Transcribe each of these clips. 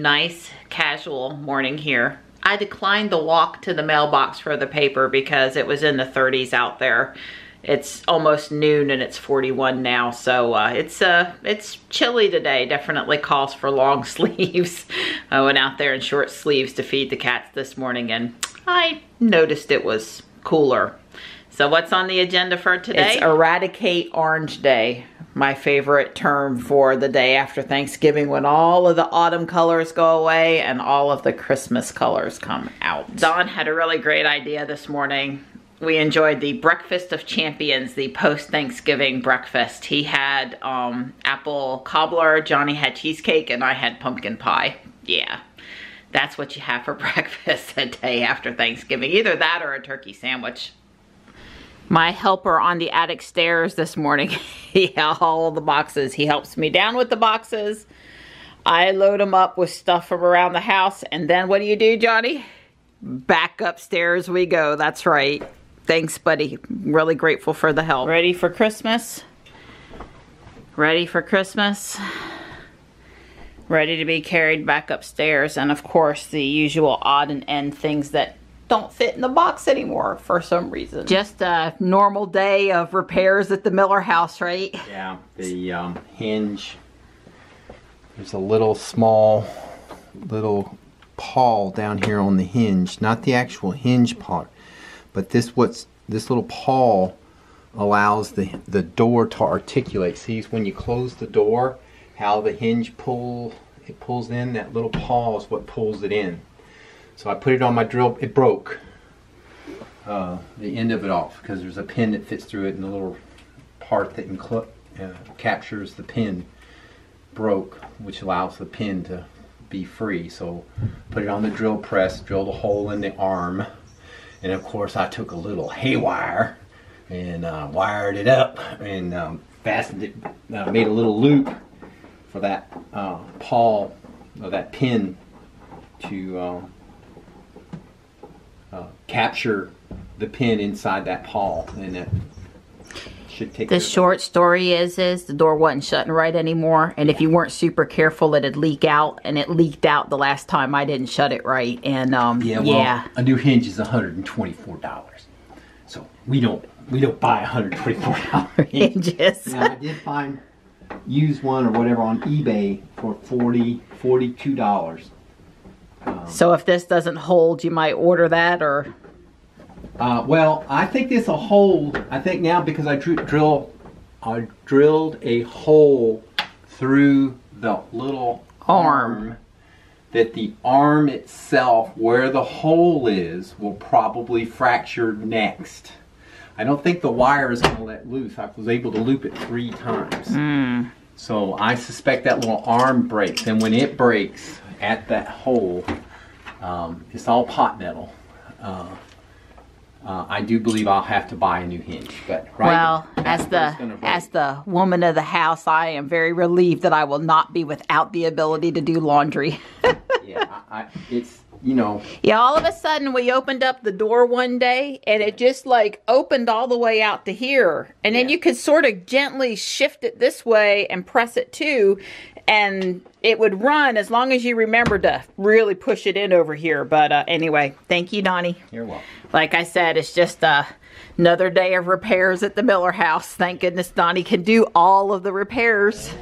nice casual morning here. I declined the walk to the mailbox for the paper because it was in the 30s out there. It's almost noon and it's 41 now, so it's chilly today. Definitely calls for long sleeves. I went out there in short sleeves to feed the cats this morning and I noticed it was cooler. So what's on the agenda for today? It's Eradicate Orange Day. My favorite term for the day after Thanksgiving when all of the autumn colors go away and all of the Christmas colors come out. Dawn had a really great idea this morning. We enjoyed the Breakfast of Champions, the post-Thanksgiving breakfast. He had apple cobbler, Johnny had cheesecake, and I had pumpkin pie. Yeah, that's what you have for breakfast a day after Thanksgiving. Either that or a turkey sandwich. My helper on the attic stairs this morning, he had all the boxes. He helps me down with the boxes. I load them up with stuff from around the house, and then what do you do, Johnny? Back upstairs we go, that's right. Thanks, buddy. Really grateful for the help. Ready for Christmas? Ready for Christmas? Ready to be carried back upstairs. And of course, the usual odd and end things that don't fit in the box anymore for some reason. Just a normal day of repairs at the Miller house, right? Yeah, the hinge. There's a little small pawl down here on the hinge. Not the actual hinge part. But this little pawl allows the door to articulate. See, when you close the door, how the hinge pulls in, that little pawl is what pulls it in. So I put it on my drill, it broke the end of it off because there's a pin that fits through it and the little part that captures the pin broke, which allows the pin to be free. So put it on the drill press, drilled a hole in the arm. And of course I took a little haywire and wired it up and fastened it, made a little loop for that pawl, or that pin to capture the pin inside that pawl. And that should take the short story is the door wasn't shutting right anymore, and if you weren't super careful it'd leak out, and it leaked out the last time I didn't shut it right. And yeah, a new hinge is $124, so we don't buy $124 hinges. Now, I did find used one or whatever on eBay for $42. So if this doesn't hold, you might order that, or well, I think this will hold. I think now because I drilled a hole through the little arm, that the arm itself, where the hole is, will probably fracture next. I don't think the wire is going to let loose. I was able to loop it 3 times. So I suspect that little arm breaks, and when it breaks at that hole, it's all pot metal. I do believe I'll have to buy a new hinge. But well, as the woman of the house, I am very relieved that I will not be without the ability to do laundry. Yeah, it's, you know. Yeah, all of a sudden we opened up the door one day and it just like opened all the way out to here. And then you could sort of gently shift it this way and press it too. And it would run as long as you remember to really push it in over here. But anyway, thank you, Donnie. You're welcome. Like I said, it's just another day of repairs at the Miller house. Thank goodness Donnie can do all of the repairs.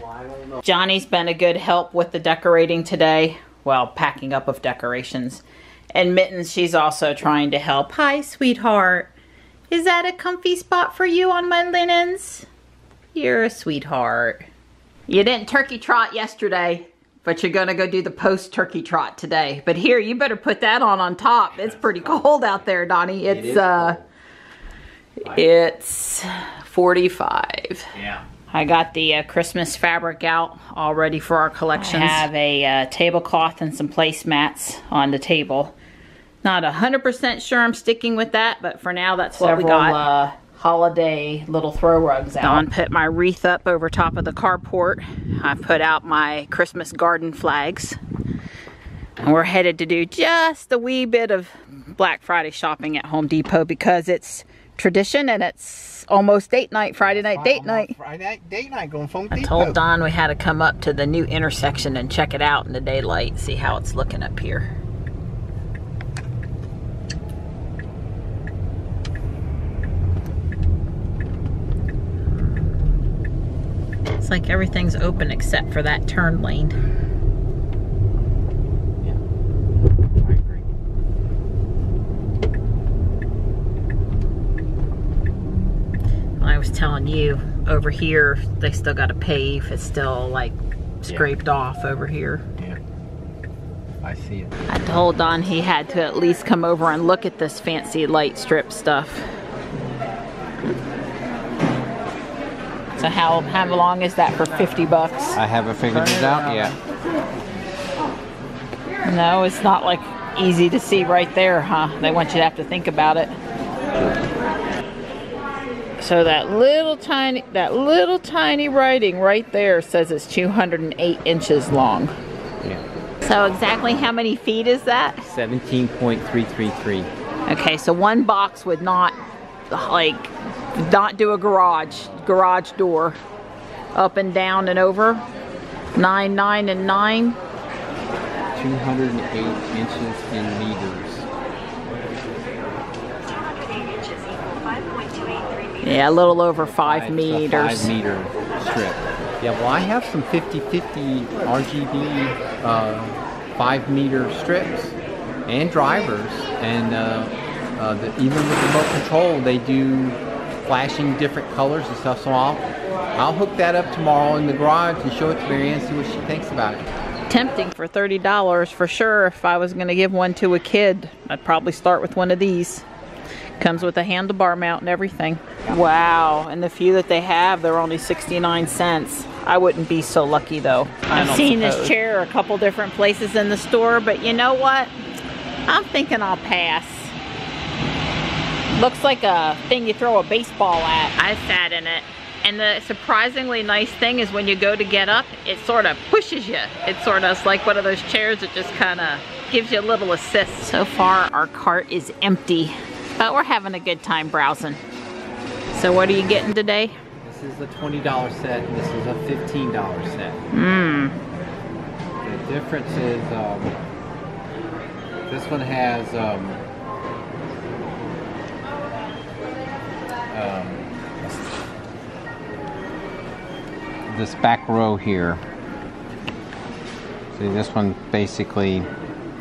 Johnny's been a good help with the decorating today. Well, packing up of decorations. And Mittens, she's also trying to help. Hi, sweetheart. Is that a comfy spot for you on my linens? You're a sweetheart. You didn't turkey trot yesterday, but you're gonna go do the post-turkey trot today. But here, you better put that on top. It's pretty cold out there, Donnie. It's 45. Yeah. I got the Christmas fabric out all ready for our collections. I have a tablecloth and some placemats on the table. Not 100% sure I'm sticking with that, but for now that's what we got. Holiday little throw rugs out. Dawn put my wreath up over top of the carport. I put out my Christmas garden flags. And we're headed to do just a wee bit of Black Friday shopping at Home Depot because it's tradition, and it's almost date night, Friday night date night. Friday night date night, going from I told Don we had to come up to the new intersection and check it out in the daylight, see how it's looking up here. It's like everything's open except for that turn lane. Yeah, I agree. I was telling you, over here, they still got to pave. It's still like scraped off over here. Yeah, I see it. I told Don he had to at least come over and look at this fancy light strip stuff. So how long is that for 50 bucks? I haven't figured it out yet. No, it's not like easy to see right there, huh? They want you to have to think about it. So that little tiny writing right there says it's 208 inches long. Yeah. So exactly how many feet is that? 17.333. Okay, so one box would not do a garage door up and down and over. 9, 9, and 9. 208 inches in meters. Yeah, a little over 5 meters. 5 meter strip. Yeah, well, I have some 50/50 RGB 5 meter strips and drivers, and even with remote control, they do flashing different colors and stuff. So I'll hook that up tomorrow in the garage and show it to Mary Ann, see what she thinks about it. Tempting for $30 for sure. If I was going to give one to a kid, I'd probably start with one of these. Comes with a handlebar mount and everything. Wow, and the few that they have, they're only 69 cents. I wouldn't be so lucky though. I've seen this chair a couple different places in the store, but you know what? I'm thinking I'll pass. Looks like a thing you throw a baseball at. I sat in it. And the surprisingly nice thing is when you go to get up, it sort of pushes you. It's sort of like one of those chairs that just kind of gives you a little assist. So far, our cart is empty, but we're having a good time browsing. So what are you getting today? This is a $20 set, and this is a $15 set. The difference is this one has this back row here. See, this one basically,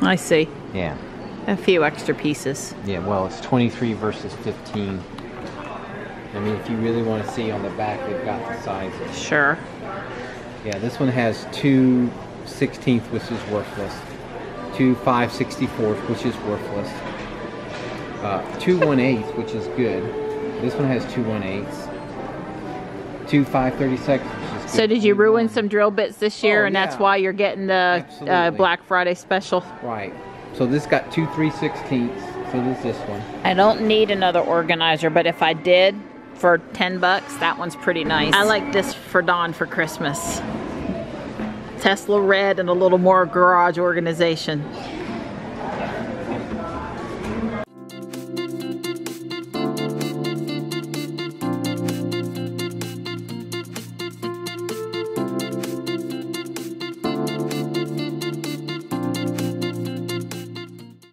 I see. yeah. A few extra pieces. Yeah, well, it's 23 versus 15. I mean, if you really want to see on the back, they've got the sizes. Sure. Yeah, this one has 2 16th, which is worthless. 2 5/64, which is worthless. 2 1/8, which is good. This one has 2 1/8. 2 5/32, which is good. So did you ruin some drill bits this year, and that's yeah. why you're getting the Black Friday special? Right. So this got 2 3/16. So there's this one. I don't need another organizer, but if I did, for 10 bucks, that one's pretty nice. I like this for Dawn for Christmas. Tesla red and a little more garage organization.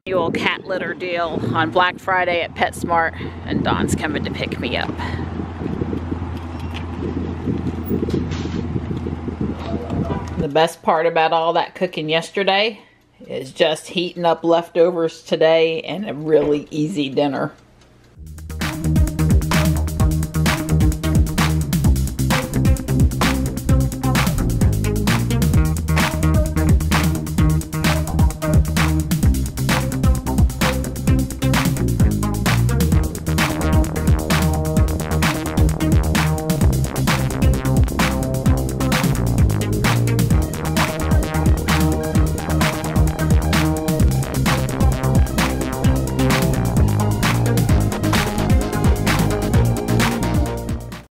Annual cat litter deal on Black Friday at PetSmart, and Dawn's coming to pick me up. The best part about all that cooking yesterday is just heating up leftovers today and a really easy dinner.